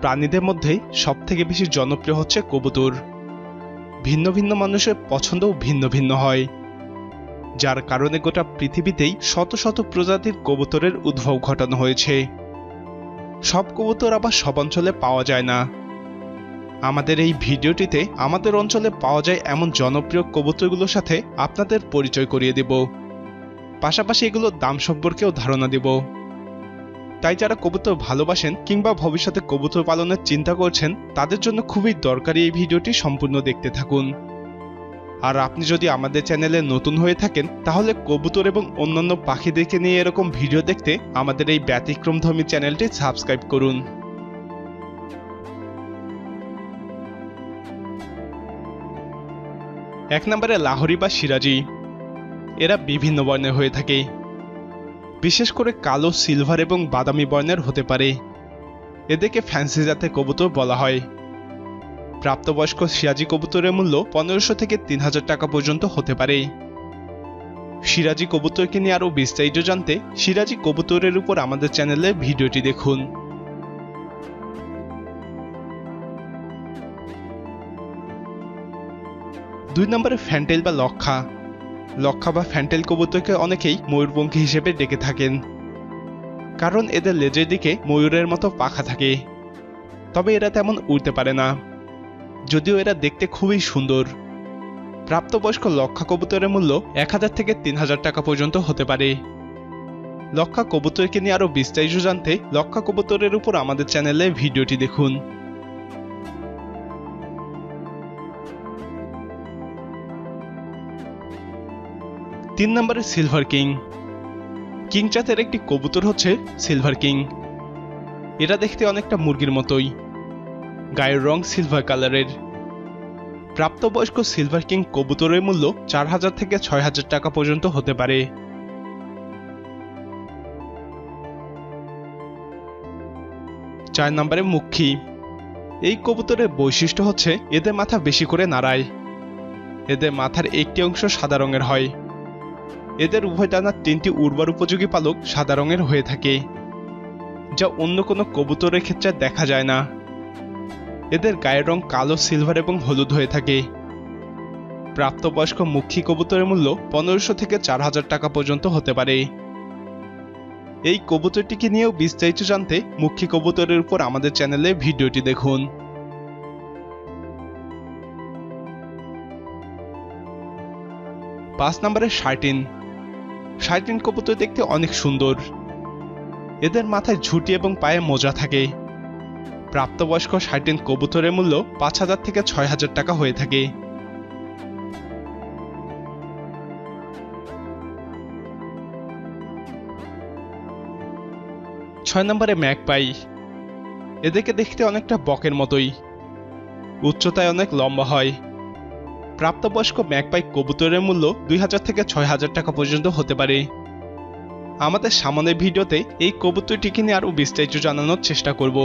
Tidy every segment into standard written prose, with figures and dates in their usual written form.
প্রাণীদের মধ্যে সবথেকে বেশি জনপ্রিয় হচ্ছে কবুতর। ভিন্ন ভিন্ন মানুষের পছন্দও ভিন্ন ভিন্ন হয়, যার কারণে গোটা পৃথিবীতেই শত শত প্রজাতির কবুতরের উদ্ভব ঘটানো হয়েছে। সব কবুতর আবার সব অঞ্চলে পাওয়া যায় না। আমাদের এই ভিডিওটিতে আমাদের অঞ্চলে পাওয়া যায় এমন জনপ্রিয় কবুতরগুলোর সাথে আপনাদের পরিচয় করিয়ে দেব, পাশাপাশি এগুলোর দাম সম্পর্কেও ধারণা দেব। তাই যারা কবুতর ভালোবাসেন কিংবা ভবিষ্যতে কবুতর পালনের চিন্তা করছেন, তাদের জন্য খুবই দরকারি এই ভিডিওটি সম্পূর্ণ দেখতে থাকুন। আর আপনি যদি আমাদের চ্যানেলে নতুন হয়ে থাকেন, তাহলে কবুতর এবং অন্যান্য পাখিদেরকে নিয়ে এরকম ভিডিও দেখতে আমাদের এই ব্যতিক্রমধর্মী চ্যানেলটি সাবস্ক্রাইব করুন। এক নম্বরে লাহোরি বা সিরাজি। এরা বিভিন্ন বর্ণের হয়ে থাকে, বিশেষ করে কালো, সিলভার এবং বাদামি বর্ণের হতে পারে। এদেরকে ফ্যান্সি জাতের কবুতর বলা হয়। প্রাপ্তবয়স্ক সিরাজি কবুতরের মূল্য 1500 থেকে 3000 টাকা পর্যন্ত হতে পারে। সিরাজি কবুতরকে নিয়ে আরও বিস্তারিত জানতে সিরাজি কবুতরের উপর আমাদের চ্যানেলে ভিডিওটি দেখুন। দুই নম্বরে ফ্যান্টেল বা লক্ষা। লক্ষা বা ফ্যান্টেল কবুতরকে অনেকেই ময়ূরপঙ্খী হিসেবে ডেকে থাকেন, কারণ এদের লেজের দিকে ময়ূরের মতো পাখা থাকে। তবে এরা তেমন উড়তে পারে না, যদিও এরা দেখতে খুবই সুন্দর। প্রাপ্তবয়স্ক লক্ষা কবুতরের মূল্য 1000 থেকে 3000 টাকা পর্যন্ত হতে পারে। লক্ষা কবুতরকে নিয়ে আরও বিস্তারিত জানতে লক্ষা কবুতরের উপর আমাদের চ্যানেলে ভিডিওটি দেখুন। তিন নম্বরে সিলভার কিং। কিং জাতের একটি কবুতর হচ্ছে সিলভার কিং। এরা দেখতে অনেকটা মুরগির মতোই, গায়ের রং সিলভার কালারের। প্রাপ্তবয়স্ক সিলভার কিং কবুতরের মূল্য 4000 থেকে 6000 টাকা পর্যন্ত হতে পারে। চার নম্বরে মুখী। এই কবুতরের বৈশিষ্ট্য হচ্ছে এদের মাথা বেশি করে নাড়ায়। এদের মাথার একটি অংশ সাদা রঙের হয়। এদের উভয় ডানার 3টি উড়বার উপযোগী পালক সাদা রঙের হয়ে থাকে, যা অন্য কোনো কবুতরের ক্ষেত্রে দেখা যায় না। এদের গায়ের রং কালো, সিলভার এবং হলুদ হয়ে থাকে। প্রাপ্তবয়স্ক মুখী কবুতরের মূল্য 1500 থেকে 4000 টাকা পর্যন্ত হতে পারে। এই কবুতরটিকে নিয়েও বিস্তারিত জানতে মুখী কবুতরের উপর আমাদের চ্যানেলে ভিডিওটি দেখুন। 5 নম্বরে শার্টিন। শার্টিন কবুতর দেখতে অনেক সুন্দর। এদের মাথায় ঝুঁটি এবং পায়ে মোজা থাকে। প্রাপ্তবয়স্ক শার্টিন কবুতরের মূল্য 5000 থেকে 6000 টাকা হয়ে থাকে। ছয় নম্বরে ম্যাগপাই। এদেরকে দেখতে অনেকটা বকের মতোই, উচ্চতায় অনেক লম্বা হয়। প্রাপ্তবয়স্ক ম্যাগপাই কবুতরের মূল্য 2000 থেকে 6000 টাকা পর্যন্ত হতে পারে। আমাদের সামনের ভিডিওতে এই কবুতরটিকে নিয়ে আরও বিস্তারিত জানানোর চেষ্টা করব।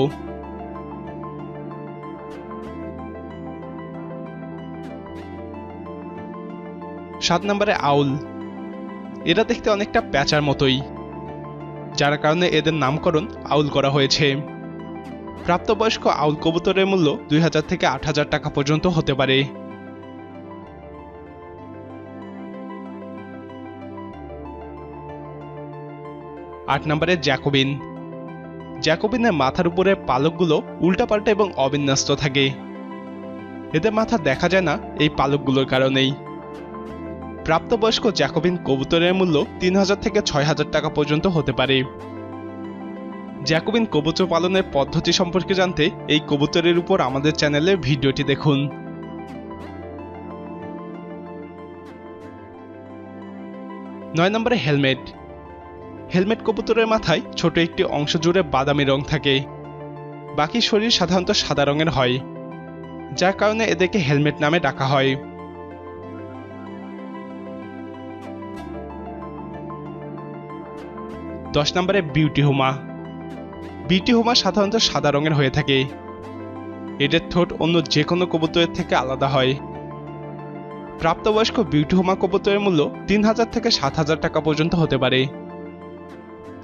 7 নম্বরে আউল। এরা দেখতে অনেকটা প্যাঁচার মতোই, যার কারণে এদের নামকরণ আউল করা হয়েছে। প্রাপ্তবয়স্ক আউল কবুতরের মূল্য 2000 থেকে 8000 টাকা পর্যন্ত হতে পারে। 8 নম্বরে জ্যাকোবিন। জ্যাকোবিনের মাথার উপরে পালকগুলো উল্টাপাল্টা এবং অবিন্যস্ত থাকে। এদের মাথা দেখা যায় না এই পালকগুলোর কারণেই। প্রাপ্তবয়স্ক জ্যাকোবিন কবুতরের মূল্য 3000 থেকে 6000 টাকা পর্যন্ত হতে পারে। জ্যাকোবিন কবুতর পালনের পদ্ধতি সম্পর্কে জানতে এই কবুতরের উপর আমাদের চ্যানেলে ভিডিওটি দেখুন। 9 নম্বরে হেলমেট। হেলমেট কবুতরের মাথায় ছোট একটি অংশ জুড়ে বাদামি রং থাকে। বাকি শরীর সাধারণত সাদা রঙের হয়, যার কারণে এদেরকে হেলমেট নামে ডাকা হয়। 10 নম্বরে বিউটি হুমা। বিউটি হুমা সাধারণত সাদা রঙের হয়ে থাকে। এদের ঠোঁট অন্য যে কোনো কবুতরের থেকে আলাদা হয়। প্রাপ্তবয়স্ক বিউটি হুমা কবুতরের মূল্য 3000 থেকে 7000 টাকা পর্যন্ত হতে পারে।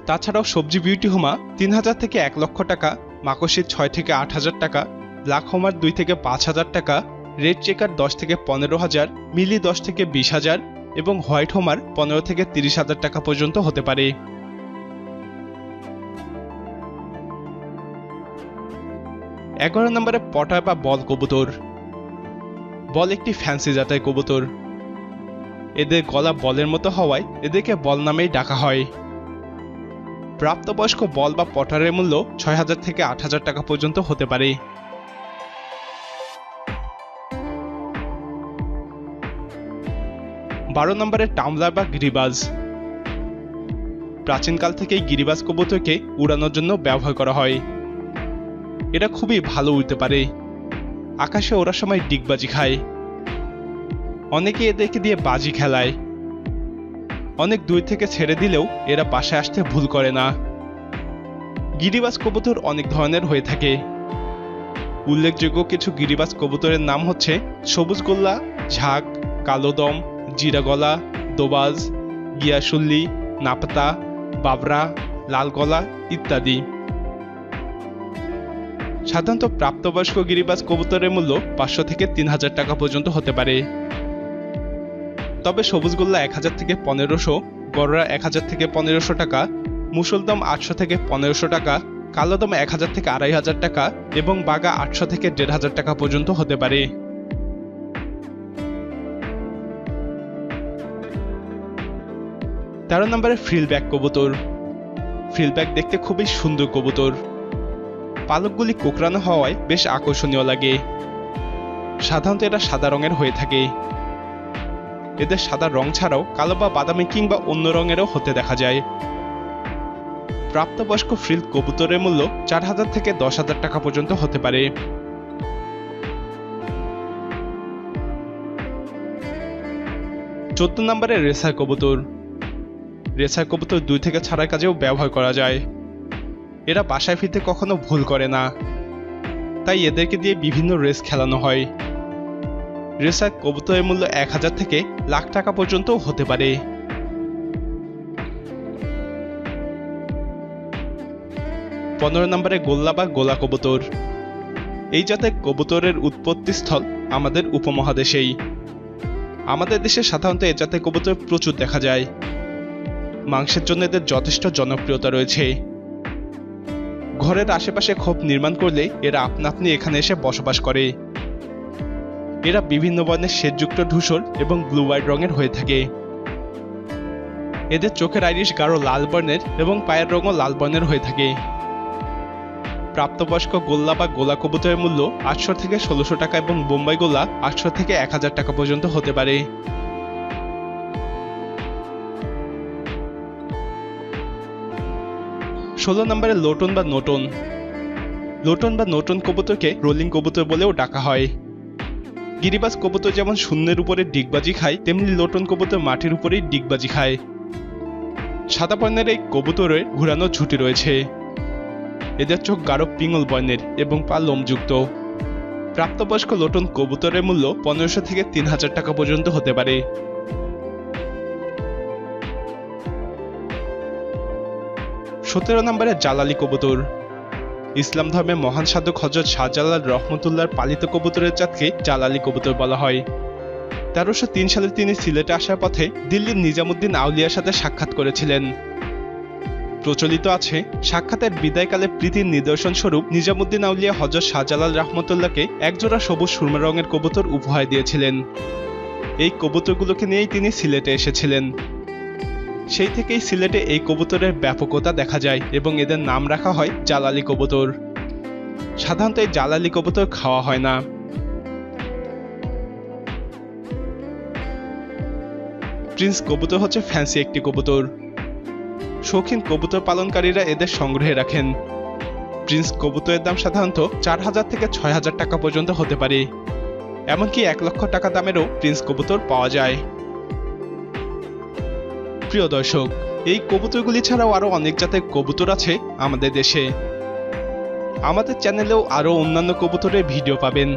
তাছাড়াও সবজি বিউটি হুমা 3000 থেকে 1 লক্ষ টাকা, মাকসি 6 থেকে 8,000 টাকা, ব্ল্যাক হোমার 2 থেকে 5,000 টাকা, রেড চেকার 10 থেকে 15,000, মিলি 10 থেকে 20,000 এবং হোয়াইট হোমার 15 থেকে 30,000 টাকা পর্যন্ত হতে পারে। 11 নম্বরে পটার বা বল কবুতর। বল একটি ফ্যান্সি জাতের কবুতর। এদের গলা বলের মতো হওয়ায় এদেরকে বল নামেই ডাকা হয়। প্রাপ্তবয়স্ক বল বা পটারের মূল্য 6,000 থেকে 8,000 টাকা পর্যন্ত হতে পারে। 12 নম্বরে টামলার বা গিরিবাজ। প্রাচীনকাল থেকেই গিরিবাজ কবুতরকে উড়ানোর জন্য ব্যবহার করা হয়। এরা খুবই ভালো উড়তে পারে। আকাশে ওড়ার সময় ডিগবাজি খায়। অনেকে এদেরকে দিয়ে বাজি খেলায়। অনেক দূর থেকে ছেড়ে দিলেও এরা বাসায় আসতে ভুল করে না। গিরিবাজ কবুতর অনেক ধরনের হয়ে থাকে। উল্লেখযোগ্য কিছু গিরিবাজ কবুতরের নাম হচ্ছে সবুজ গোল্লা, ঝাঁক, কালোদম, জিরাগলা, দোবাজ, গিয়াসুল্লি, নাপতা, বাবরা, লালগলা ইত্যাদি। সাধারণত প্রাপ্তবয়স্ক গিরিবাজ কবুতরের মূল্য 500 থেকে 3,000 টাকা পর্যন্ত হতে পারে। তবে সবুজগোল্লা 1,000 থেকে 1,500, গররা 1,000 থেকে 1,500 টাকা, মুসলদম 800 থেকে 1,500 টাকা, কালোদম 1,000 থেকে 2,500 টাকা এবং বাগা 800 থেকে 1,500 টাকা পর্যন্ত হতে পারে। 13 নম্বরে ফ্রিলব্যাক কবুতর। ফ্রিলব্যাক দেখতে খুবই সুন্দর কবুতর। পালকগুলি কোঁকড়ানো হওয়ায় বেশ আকর্ষণীয় লাগে। সাধারণত এরা সাদা রঙের হয়ে থাকে। এদের সাদা রং ছাড়াও কালো বা বাদামি কিংবা অন্য রঙেরও হতে দেখা যায়। প্রাপ্তবয়স্ক ফ্রিল কবুতরের মূল্য 4,000 থেকে 10,000 টাকা পর্যন্ত হতে পারে। 14 নম্বরে রেসার কবুতর। রেসার কবুতর 2 থেকে ছাড়ার কাজেও ব্যবহার করা যায়। এরা বাসায় ফিরতে কখনো ভুল করে না, তাই এদেরকে দিয়ে বিভিন্ন রেস খেলানো হয়। রেসার কবুতরের মূল্য 1,000 থেকে লাখ টাকা পর্যন্ত হতে পারে। 15 নম্বরে গোল্লা বা গোলা কবুতর। এই জাতের কবুতরের উৎপত্তিস্থল আমাদের উপমহাদেশেই। আমাদের দেশে সাধারণত এই জাতের কবুতর প্রচুর দেখা যায়। মাংসের জন্য এদের যথেষ্ট জনপ্রিয়তা রয়েছে। ঘরের আশেপাশে খোপ নির্মাণ করলে এরা আপনা আপনি এখানে এসে বসবাস করে। এরা বিভিন্ন বর্ণের শ্বেতযুক্ত ধূসর এবং ব্লু হোয়াইট রঙের হয়ে থাকে। এদের চোখের আইরিশ গাঢ় লাল বর্ণের এবং পায়ের রঙও লাল বর্ণের হয়ে থাকে। প্রাপ্তবয়স্ক গোল্লা বা গোলা কবুতরের মূল্য 800 থেকে 1,600 টাকা এবং বোম্বাই গোল্লা 800 থেকে 1,000 টাকা পর্যন্ত হতে পারে। 16 নম্বরে লোটন বা নোটন। লোটন বা নোটন কবুতরকে রোলিং কবুতর বলেও ডাকা হয়। গিরিবাজ কবুতর যেমন শূন্যের উপরে ডিগবাজি খায়, তেমনি লোটন কবুতর মাটির উপরেই ডিগবাজি খায়। সাদা বর্ণের এই কবুতরের ঘুরানো ঝুঁটি রয়েছে। এদের চোখ গাঢ় পিঙ্গল বর্ণের এবং পা লোমযুক্ত। প্রাপ্তবয়স্ক লোটন কবুতরের মূল্য 1,500 থেকে 3,000 টাকা পর্যন্ত হতে পারে। 17 নম্বরে জালালি কবুতর। ইসলাম ধর্মের মহান সাধক হযরত শাহজালাল রহমতুল্লাহর পালিত কবুতরের জাতকে জালালি কবুতর বলা হয়। 1303 সালে তিনি সিলেটে আসার পথে দিল্লির নিজামুদ্দিন আউলিয়ার সাথে সাক্ষাৎ করেছিলেন। প্রচলিত আছে সাক্ষাতের বিদায়কালে প্রীতির নিদর্শন স্বরূপ নিজামুদ্দিন আউলিয়া হযরত শাহজালাল রহমতুল্লাহকে একজোড়া সবুজ সুরমা রঙের কবুতর উপহার দিয়েছিলেন। এই কবুতরগুলোকে নিয়েই তিনি সিলেটে এসেছিলেন। সেই থেকেই সিলেটে এই কবুতরের ব্যাপকতা দেখা যায় এবং এদের নাম রাখা হয় জালালি কবুতর। সাধারণত এই জালালি কবুতর খাওয়া হয় না। প্রিন্স কবুতর হচ্ছে ফ্যান্সি একটি কবুতর। শৌখিন কবুতর পালনকারীরা এদের সংগ্রহে রাখেন। প্রিন্স কবুতরের দাম সাধারণত 4,000 থেকে 6,000 টাকা পর্যন্ত হতে পারে। এমনকি 1 লক্ষ টাকা দামেরও প্রিন্স কবুতর পাওয়া যায়। প্রিয় দর্শক, এই কবুতরগুলি ছাড়াও আরো অনেক জাতের কবুতর আছে আমাদের দেশে। আমাদের চ্যানেলেও আরো অন্যান্য কবুতরের ভিডিও পাবেন।